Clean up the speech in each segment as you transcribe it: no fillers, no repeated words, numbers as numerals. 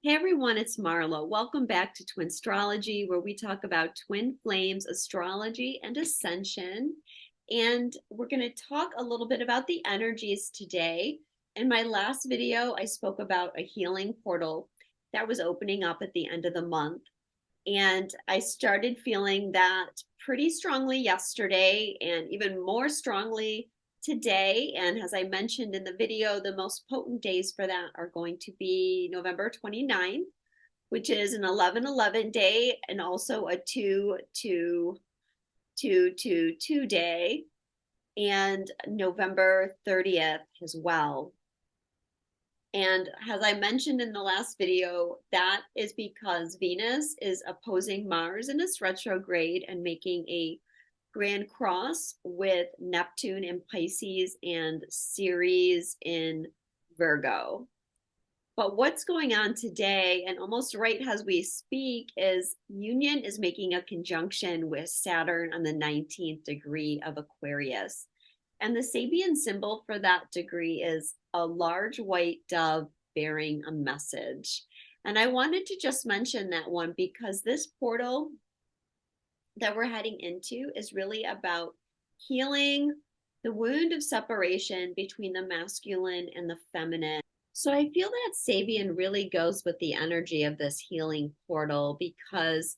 Hey everyone, it's Marla. Welcome back to Twinstrology, where we talk about twin flames, astrology, and ascension. And we're going to talk a little bit about the energies today. In my last video, I spoke about a healing portal that was opening up at the end of the month. And I started feeling that pretty strongly yesterday and even more strongly today. And as I mentioned in the video, the most potent days for that are going to be November 29th, which is an 11/11 day, and also a 2/2/2/2 day, and November 30th as well. And as I mentioned in the last video, that is because Venus is opposing Mars in its retrograde and making a grand cross with Neptune in Pisces and Ceres in Virgo. But what's going on today, and almost right as we speak, is Union is making a conjunction with Saturn on the 19th degree of Aquarius. And the Sabian symbol for that degree is a large white dove bearing a message. And I wanted to just mention that one because this portal that we're heading into is really about healing the wound of separation between the masculine and the feminine. So I feel that Sabian really goes with the energy of this healing portal because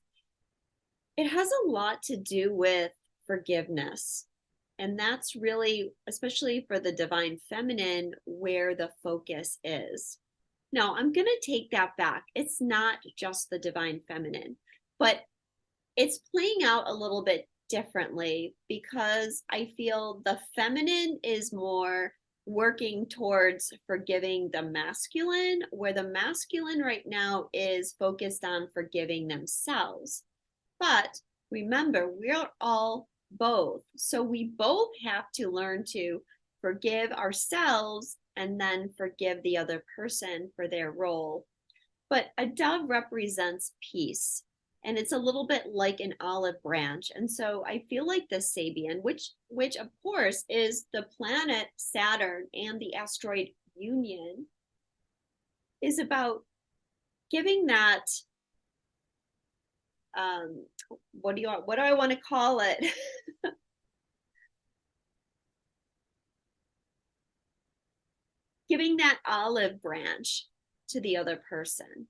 it has a lot to do with forgiveness. And that's really, especially for the divine feminine, where the focus is. Now, I'm going to take that back. It's not just the divine feminine, but it's playing out a little bit differently because I feel the feminine is more working towards forgiving the masculine, where the masculine right now is focused on forgiving themselves. But remember, we're all both. So we both have to learn to forgive ourselves and then forgive the other person for their role. But a dove represents peace, and it's a little bit like an olive branch. And so I feel like the Sabian, which of course is the planet Saturn and the asteroid Union, is about giving that what do I want to call it? Giving that olive branch to the other person.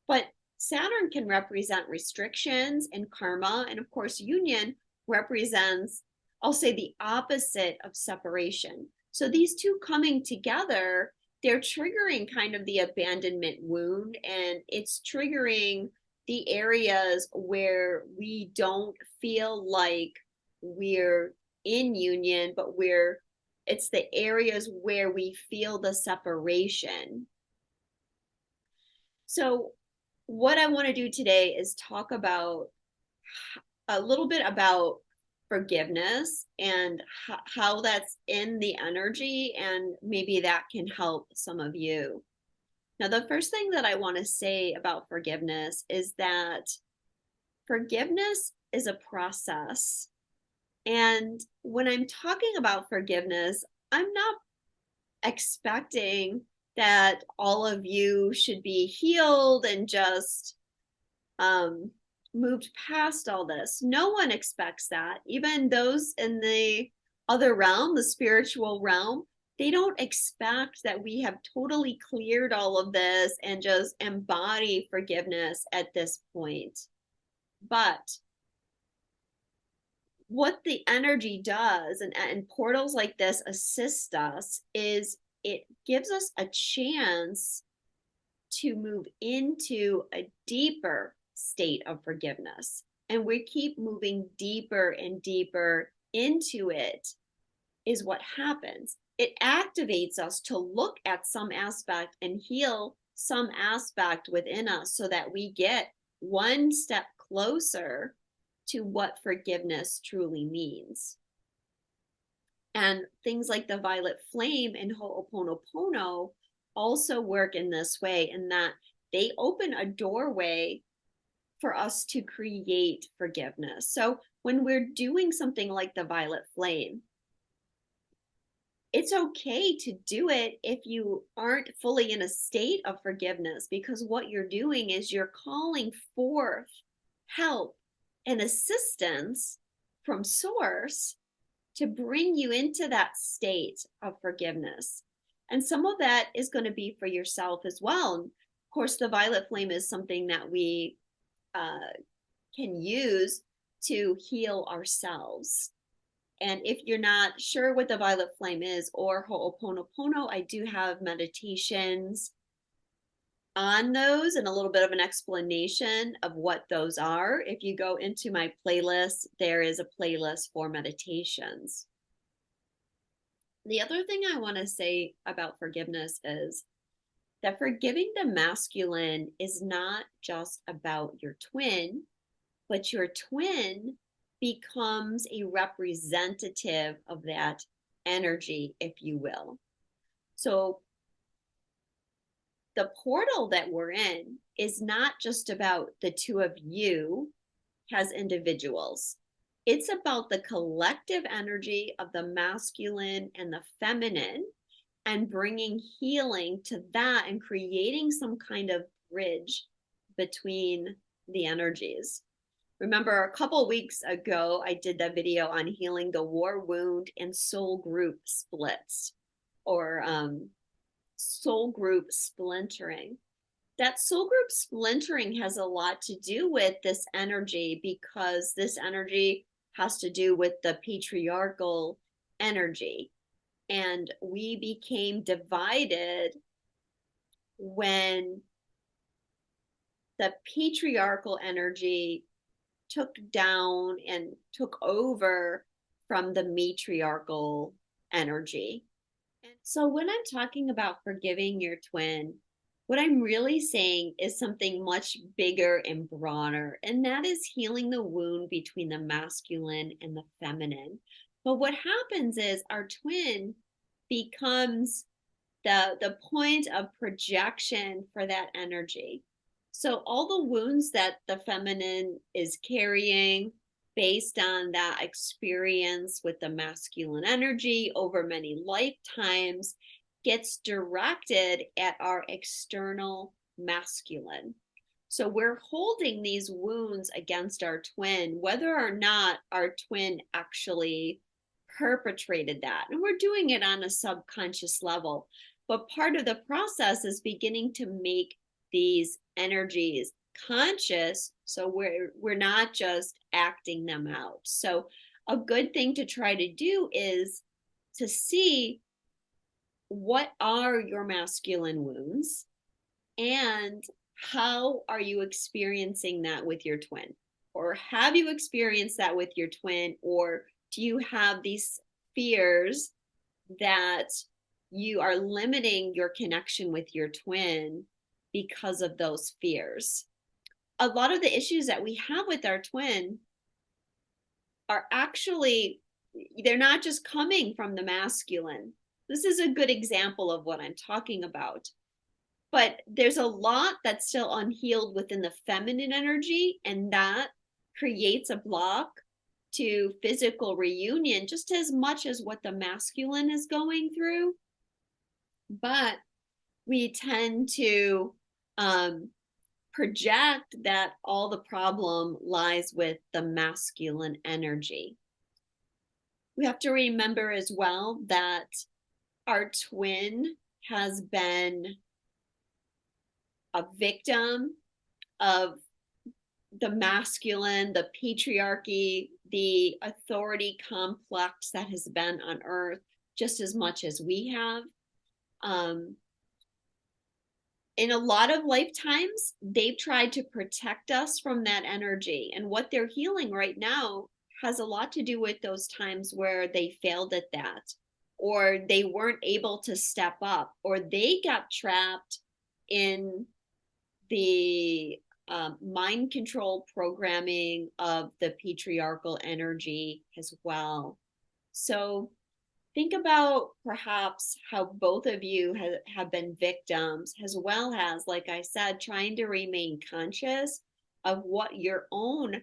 But Saturn can represent restrictions and karma. And of course, Union represents, I'll say, the opposite of separation. So these two coming together, they're triggering kind of the abandonment wound, and it's triggering the areas where we don't feel like we're in union, but it's the areas where we feel the separation. So what I want to do today is talk about a little bit about forgiveness and how that's in the energy, and maybe that can help some of you. Now, the first thing that I want to say about forgiveness is that forgiveness is a process. And when I'm talking about forgiveness, I'm not expecting that all of you should be healed and just moved past all this. No one expects that. Even those in the other realm, the spiritual realm, they don't expect that we have totally cleared all of this and just embody forgiveness at this point. But what the energy does, and portals like this assist us, is it gives us a chance to move into a deeper state of forgiveness. And we keep moving deeper and deeper into it, is what happens. It activates us to look at some aspect and heal some aspect within us so that we get one step closer to what forgiveness truly means. And things like the violet flame and Ho'oponopono also work in this way, in that they open a doorway for us to create forgiveness. So when we're doing something like the violet flame, it's okay to do it if you aren't fully in a state of forgiveness, because what you're doing is you're calling forth help and assistance from source to bring you into that state of forgiveness. And some of that is going to be for yourself as well. And of course, the violet flame is something that we can use to heal ourselves. And if you're not sure what the violet flame is or Ho'oponopono, I do have meditations on those and a little bit of an explanation of what those are. If you go into my playlist, there is a playlist for meditations. The other thing I want to say about forgiveness is that forgiving the masculine is not just about your twin, but your twin becomes a representative of that energy, if you will. So the portal that we're in is not just about the two of you as individuals. It's about the collective energy of the masculine and the feminine, and bringing healing to that and creating some kind of bridge between the energies. Remember, a couple weeks ago, I did that video on healing the war wound and soul group splits, or soul group splintering. That soul group splintering has a lot to do with this energy, because this energy has to do with the patriarchal energy. And we became divided when the patriarchal energy took down and took over from the matriarchal energy. And so when I'm talking about forgiving your twin, what I'm really saying is something much bigger and broader, and that is healing the wound between the masculine and the feminine. But what happens is our twin becomes the point of projection for that energy. So all the wounds that the feminine is carrying based on that experience with the masculine energy over many lifetimes gets directed at our external masculine. So we're holding these wounds against our twin, whether or not our twin actually perpetrated that. And we're doing it on a subconscious level. But part of the process is beginning to make these energies conscious, so we're not just acting them out. So a good thing to try to do is to see what are your masculine wounds and how are you experiencing that with your twin, or have you experienced that with your twin, or do you have these fears that you are limiting your connection with your twin because of those fears? A lot of the issues that we have with our twin are actually, they're not just coming from the masculine. This is a good example of what I'm talking about. But there's a lot that's still unhealed within the feminine energy, and that creates a block to physical reunion just as much as what the masculine is going through. But we tend to project that all the problem lies with the masculine energy. We have to remember as well that our twin has been a victim of the masculine, the patriarchy, the authority complex that has been on earth just as much as we have. In a lot of lifetimes, they've tried to protect us from that energy. And what they're healing right now has a lot to do with those times where they failed at that, or they weren't able to step up, or they got trapped in the mind control programming of the patriarchal energy as well. So think about perhaps how both of you have been victims, as well as, like I said, trying to remain conscious of what your own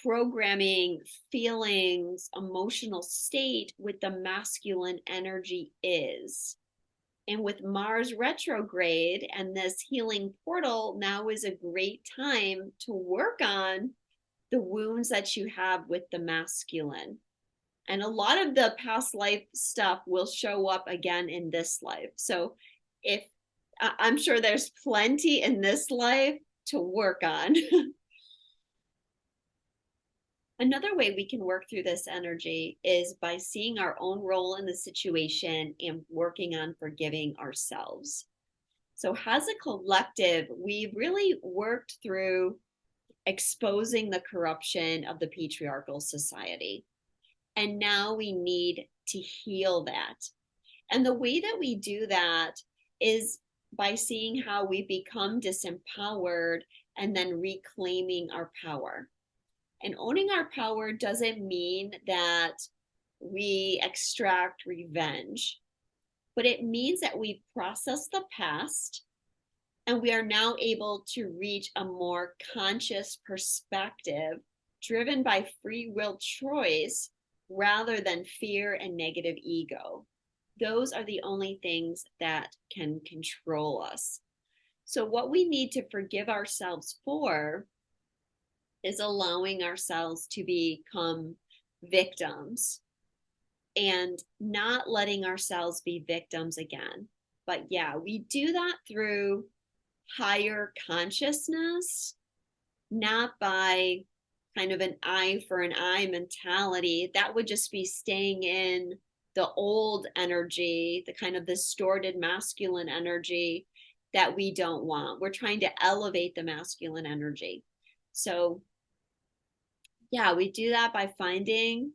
programming, feelings, emotional state with the masculine energy is. And with Mars retrograde and this healing portal, now is a great time to work on the wounds that you have with the masculine. And a lot of the past life stuff will show up again in this life. So if I'm sure there's plenty in this life to work on. Another way we can work through this energy is by seeing our own role in the situation and working on forgiving ourselves. So as a collective, we've really worked through exposing the corruption of the patriarchal society. And now we need to heal that. And the way that we do that is by seeing how we become disempowered and then reclaiming our power. And owning our power doesn't mean that we extract revenge, but it means that we process the past and we are now able to reach a more conscious perspective driven by free will choice rather than fear and negative ego. Those are the only things that can control us. So what we need to forgive ourselves for is allowing ourselves to become victims and not letting ourselves be victims again. But yeah, we do that through higher consciousness, not by kind of an eye for an eye mentality. That would just be staying in the old energy, the kind of distorted masculine energy that we don't want. We're trying to elevate the masculine energy. So yeah, we do that by finding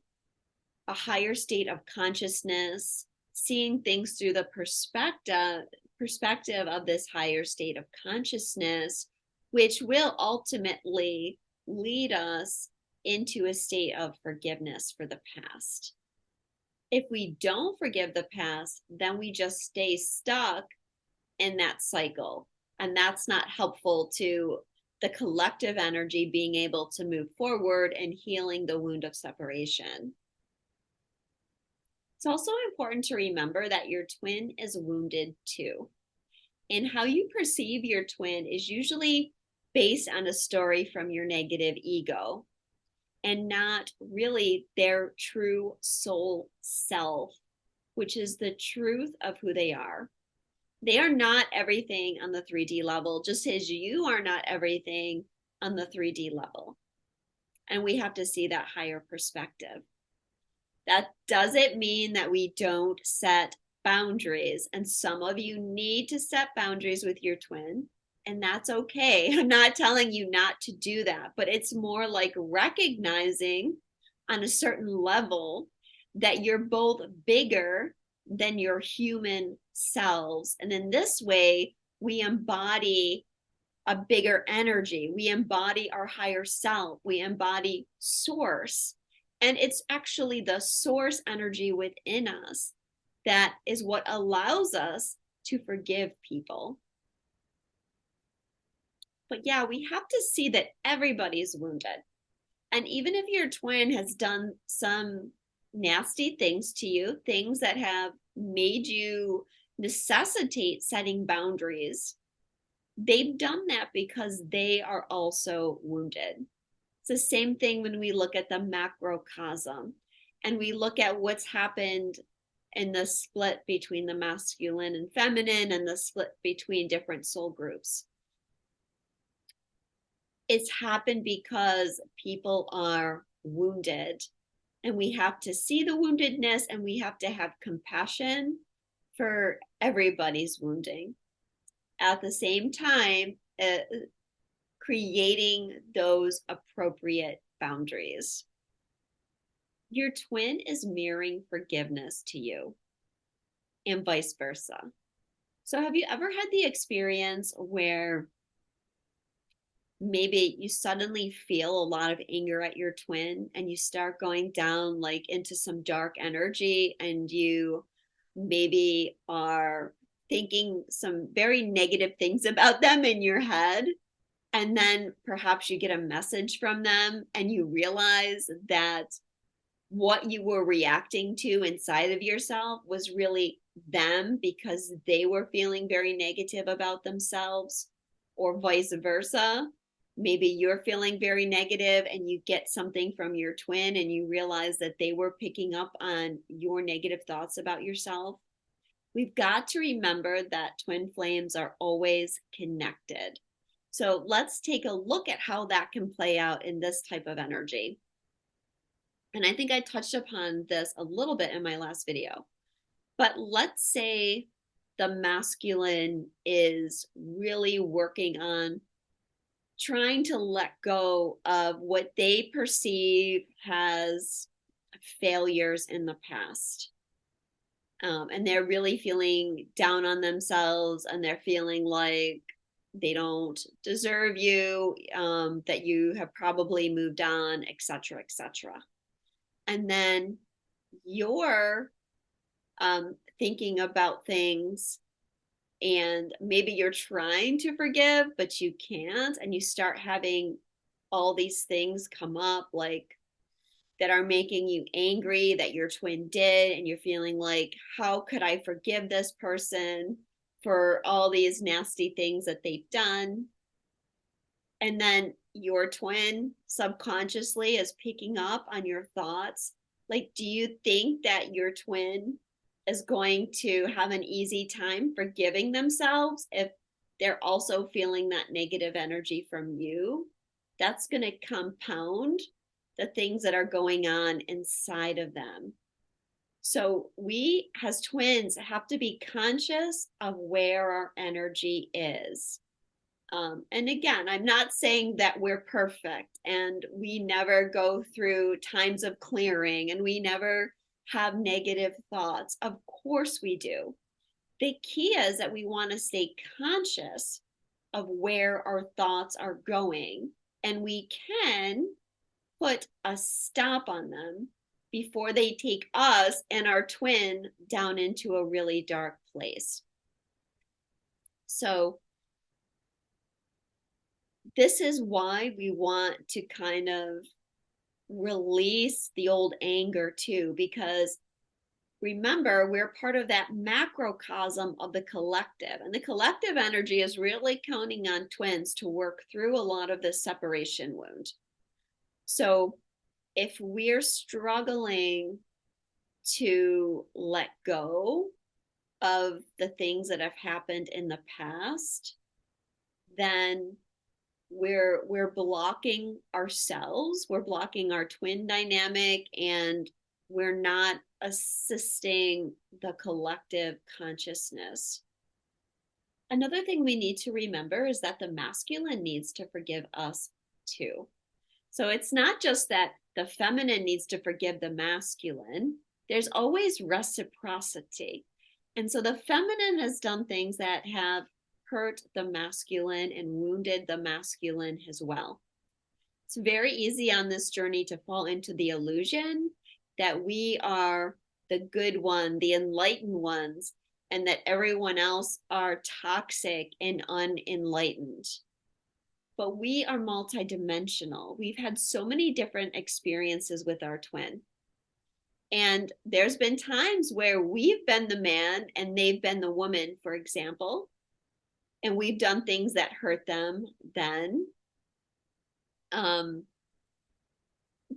a higher state of consciousness, seeing things through the perspective of this higher state of consciousness, which will ultimately lead us into a state of forgiveness for the past. If we don't forgive the past, then we just stay stuck in that cycle. And that's not helpful to the collective energy being able to move forward and healing the wound of separation. It's also important to remember that your twin is wounded too. And how you perceive your twin is usually based on a story from your negative ego and not really their true soul self, which is the truth of who they are. They are not everything on the 3D level, just as you are not everything on the 3D level. And we have to see that higher perspective. That doesn't mean that we don't set boundaries. And some of you need to set boundaries with your twin, and that's okay. I'm not telling you not to do that, but it's more like recognizing on a certain level that you're both bigger than your human selves. And in this way, we embody a bigger energy. We embody our higher self. We embody source. And it's actually the source energy within us that is what allows us to forgive people. But yeah, we have to see that everybody's wounded. And even if your twin has done some nasty things to you, things that have made you necessitate setting boundaries, they've done that because they are also wounded. It's the same thing when we look at the macrocosm and we look at what's happened in the split between the masculine and feminine and the split between different soul groups. It's happened because people are wounded, and we have to see the woundedness and we have to have compassion for everybody's wounding. At the same time, creating those appropriate boundaries. Your twin is mirroring forgiveness to you and vice versa. So have you ever had the experience where maybe you suddenly feel a lot of anger at your twin and you start going down like into some dark energy and you maybe are thinking some very negative things about them in your head? And then perhaps you get a message from them and you realize that what you were reacting to inside of yourself was really them because they were feeling very negative about themselves, or vice versa. Maybe you're feeling very negative and you get something from your twin and you realize that they were picking up on your negative thoughts about yourself. We've got to remember that twin flames are always connected. So let's take a look at how that can play out in this type of energy. And I think I touched upon this a little bit in my last video. But let's say the masculine is really working on trying to let go of what they perceive as failures in the past. And they're really feeling down on themselves, and they're feeling like they don't deserve you, that you have probably moved on, etc., etc. And then you're thinking about things, and maybe you're trying to forgive, but you can't, and you start having all these things come up, like that are making you angry that your twin did, and you're feeling like, how could I forgive this person for all these nasty things that they've done? And then your twin subconsciously is picking up on your thoughts. Like, do you think that your twin is going to have an easy time forgiving themselves if they're also feeling that negative energy from you? That's going to compound the things that are going on inside of them. So we as twins have to be conscious of where our energy is. And again, I'm not saying that we're perfect and we never go through times of clearing and we never have negative thoughts. Of course we do. The key is that we want to stay conscious of where our thoughts are going, and we can put a stop on them before they take us and our twin down into a really dark place. So this is why we want to kind of release the old anger too, because remember, we're part of that macrocosm of the collective, and the collective energy is really counting on twins to work through a lot of this separation wound. So if we're struggling to let go of the things that have happened in the past, then we're blocking ourselves, we're blocking our twin dynamic, and we're not assisting the collective consciousness. Another thing we need to remember is that the masculine needs to forgive us too. So it's not just that the feminine needs to forgive the masculine, there's always reciprocity. And so the feminine has done things that have hurt the masculine and wounded the masculine as well. It's very easy on this journey to fall into the illusion that we are the good one, the enlightened ones, and that everyone else are toxic and unenlightened. But we are multidimensional. We've had so many different experiences with our twin. And there's been times where we've been the man and they've been the woman, for example, and we've done things that hurt them then.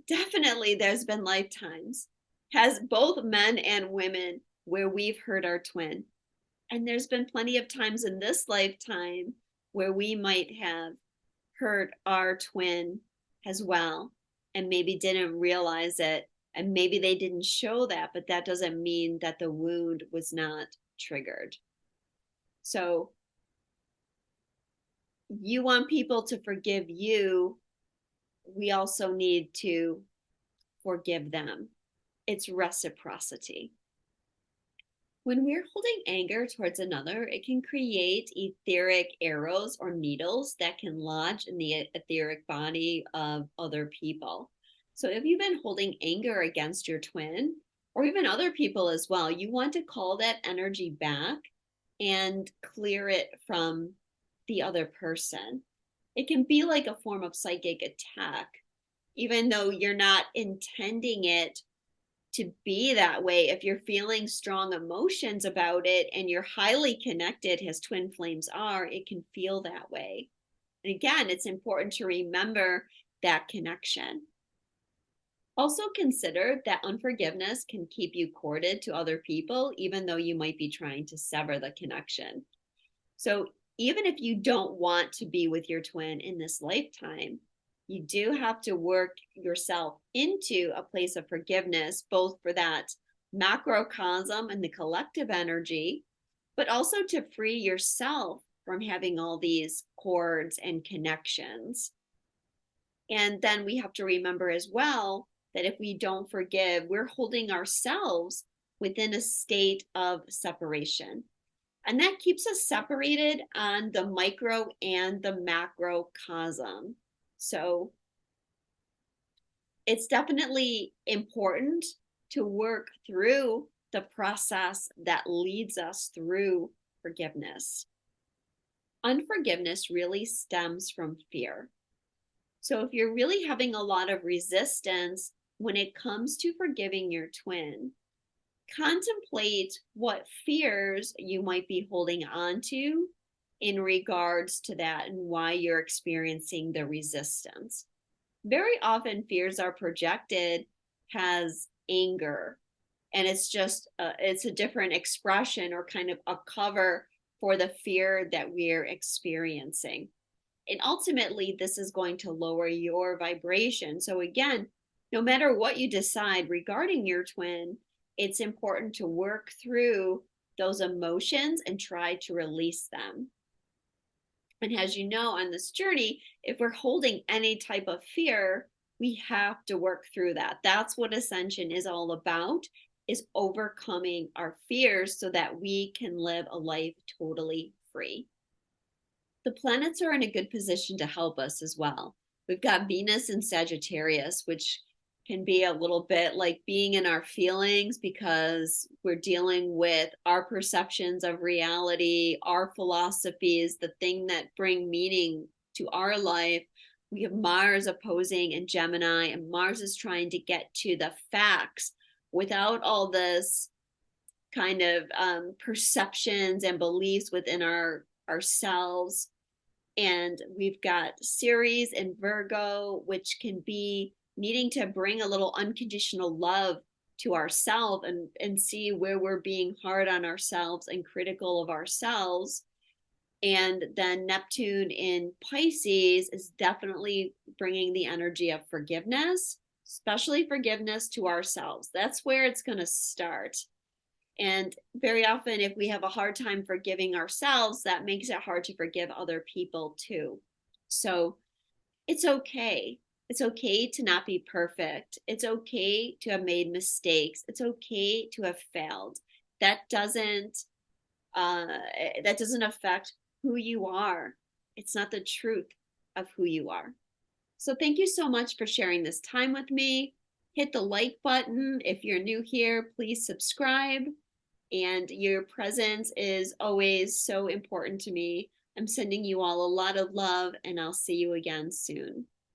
Definitely there's been lifetimes, has both men and women, where we've hurt our twin. And there's been plenty of times in this lifetime where we might have hurt our twin as well, and maybe didn't realize it, and maybe they didn't show that, but that doesn't mean that the wound was not triggered. So you want people to forgive you, we also need to forgive them. It's reciprocity. When we're holding anger towards another, it can create etheric arrows or needles that can lodge in the etheric body of other people. So if you've been holding anger against your twin, or even other people as well, you want to call that energy back and clear it from the other person. it can be like a form of psychic attack, even though you're not intending it to be that way. If you're feeling strong emotions about it and you're highly connected, as twin flames are, it can feel that way. And again, it's important to remember that connection. Also consider that unforgiveness can keep you corded to other people, even though you might be trying to sever the connection. So even if you don't want to be with your twin in this lifetime, you do have to work yourself into a place of forgiveness, both for that macrocosm and the collective energy, but also to free yourself from having all these cords and connections. And then we have to remember as well that if we don't forgive, we're holding ourselves within a state of separation. And that keeps us separated on the micro and the macrocosm. So it's definitely important to work through the process that leads us through forgiveness. Unforgiveness really stems from fear. So if you're really having a lot of resistance when it comes to forgiving your twin, contemplate what fears you might be holding on to in regards to that and why you're experiencing the resistance. Very often fears are projected as anger, and it's just it's a different expression or kind of a cover for the fear that we're experiencing. And ultimately, this is going to lower your vibration. So again, no matter what you decide regarding your twin, it's important to work through those emotions and try to release them. And as you know, on this journey, if we're holding any type of fear, we have to work through that. That's what ascension is all about, is overcoming our fears so that we can live a life totally free. The planets are in a good position to help us as well. We've got Venus in Sagittarius, which can be a little bit like being in our feelings because we're dealing with our perceptions of reality, our philosophies, the thing that bring meaning to our life. We have Mars opposing in Gemini, and Mars is trying to get to the facts without all this kind of perceptions and beliefs within ourselves. And we've got Ceres and Virgo, which can be needing to bring a little unconditional love to ourselves and see where we're being hard on ourselves and critical of ourselves. And then Neptune in Pisces is definitely bringing the energy of forgiveness, especially forgiveness to ourselves. That's where it's going to start. And very often, if we have a hard time forgiving ourselves, that makes it hard to forgive other people too. So it's okay. It's okay to not be perfect. It's okay to have made mistakes. It's okay to have failed. That doesn't affect who you are. It's not the truth of who you are. So thank you so much for sharing this time with me. Hit the like button. If you're new here, please subscribe. And your presence is always so important to me. I'm sending you all a lot of love, and I'll see you again soon.